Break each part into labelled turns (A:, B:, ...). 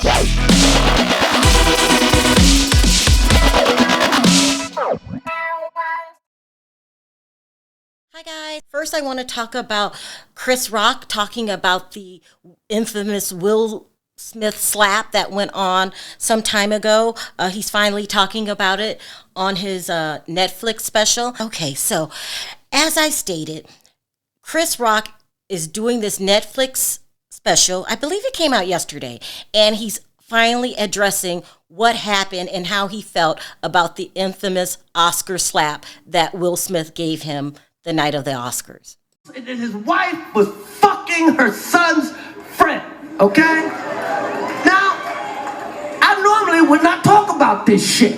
A: Hi guys. First I want to talk about Chris Rock talking about the infamous Will Smith slap that went on some time ago. He's finally talking about it on his Netflix special. Okay, so as I stated, Chris Rock is doing this Netflix special. I believe it came out yesterday, and he's finally addressing what happened and how he felt about the infamous Oscar slap that Will Smith gave him the night of the Oscars.
B: And his wife was fucking her son's friend, okay? Now, I normally would not talk about this shit,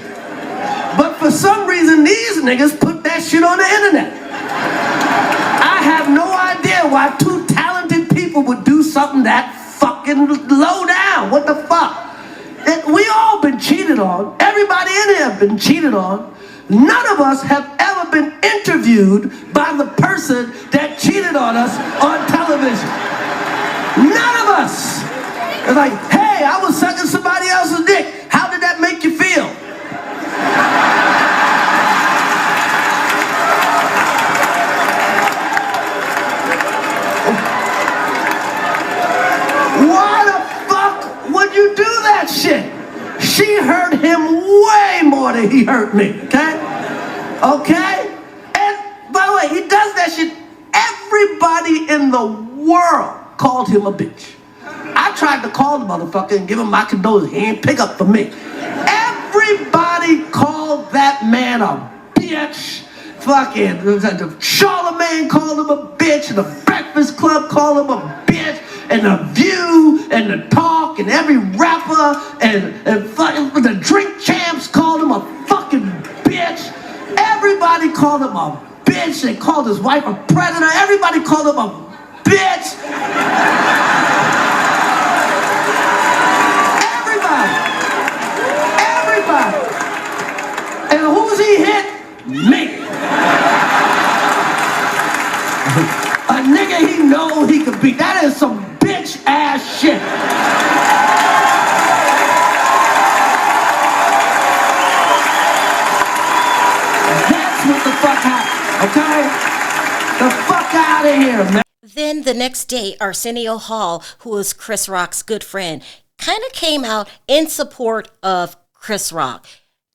B: but for some reason these niggas put that shit on the internet. I have no idea why two talented people would do something that fucking low down. What the fuck? We all been cheated on. Everybody in here have been cheated on. None of us have ever been interviewed by the person that cheated on us on television. None of us. It's like, hey, I was sucking somebody else's dick. How did that make you feel? Why the fuck would you do that shit? She hurt him way more than he hurt me, okay? Okay? And by the way, he does that shit. Everybody in the world called him a bitch. I tried to call the motherfucker and give him my condolences. He ain't pick up for me. Everybody called that man a bitch. Fucking Charlemagne called him a bitch, and the Breakfast Club called him a bitch, and The View, and The Talk, and every rapper, and fucking the Drink Champs called him a fucking bitch. Everybody called him a bitch. They called his wife a predator. Everybody called him a bitch. Everybody. And who's he hit? Me. A nigga he know he could beat. That is some bitch ass shit. That's what the fuck happened, okay? The fuck out of here, man.
A: Then the next day, Arsenio Hall, who was Chris Rock's good friend, kind of came out in support of Chris Rock.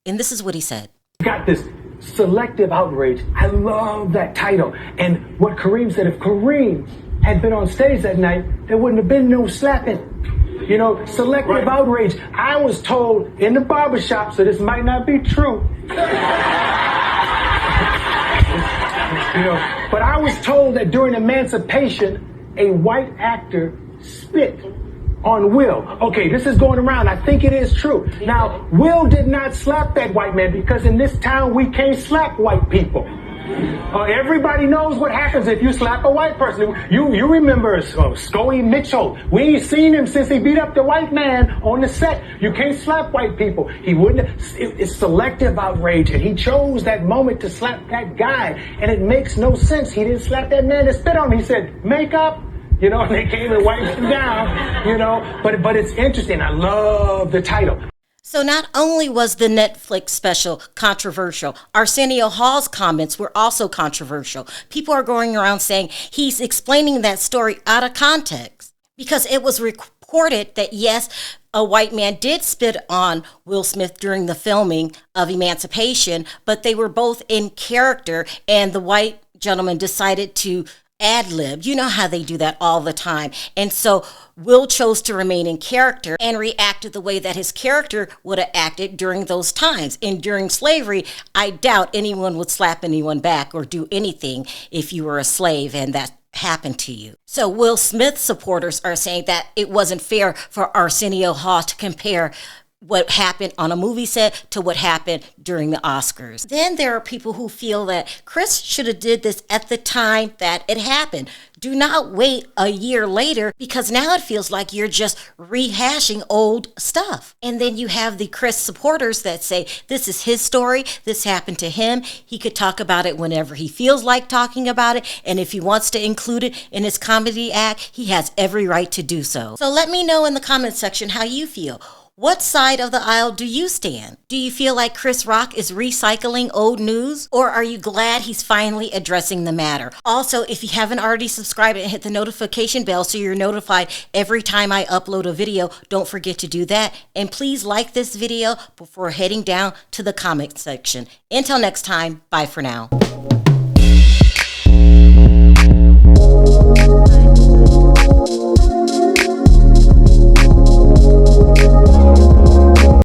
A: And this is what he said.
C: Got this Selective Outrage. I love that title. And what Kareem said, if Kareem had been on stage that night, there wouldn't have been no slapping. You know, Selective Outrage. I was told in the barbershop, so this might not be true. You know, but I was told that during Emancipation, a white actor spit on Will. Okay, this is going around. I think it is true. Now, Will did not slap that white man because in this town we can't slap white people. Everybody knows what happens if you slap a white person. You remember Scoey Mitchell. We ain't seen him since he beat up the white man on the set. You can't slap white people. He wouldn't. It's selective outrage, and he chose that moment to slap that guy, and it makes no sense. He didn't slap that man that spit on him. He said, "Makeup." You know, and they came and wiped him down, you know, but it's interesting. I love the title.
A: So not only was the Netflix special controversial, Arsenio Hall's comments were also controversial. People are going around saying he's explaining that story out of context because it was reported that, yes, a white man did spit on Will Smith during the filming of Emancipation, but they were both in character, and the white gentleman decided to ad-lib. You know how they do that all the time. And so Will chose to remain in character and reacted the way that his character would have acted during those times. And during slavery, I doubt anyone would slap anyone back or do anything if you were a slave and that happened to you. So Will Smith supporters are saying that it wasn't fair for Arsenio Hall to compare what happened on a movie set to what happened during the Oscars. Then there are people who feel that Chris should have did this at the time that it happened. Do not wait a year later, because now it feels like you're just rehashing old stuff. And then you have the Chris supporters that say, this is his story, this happened to him, he could talk about it whenever he feels like talking about it, and if he wants to include it in his comedy act, he has every right to do so. So let me know in the comment section how you feel. What side of the aisle do you stand? Do you feel like Chris Rock is recycling old news? Or are you glad he's finally addressing the matter? Also, if you haven't already subscribed and hit the notification bell so you're notified every time I upload a video, don't forget to do that. And please like this video before heading down to the comment section. Until next time, bye for now.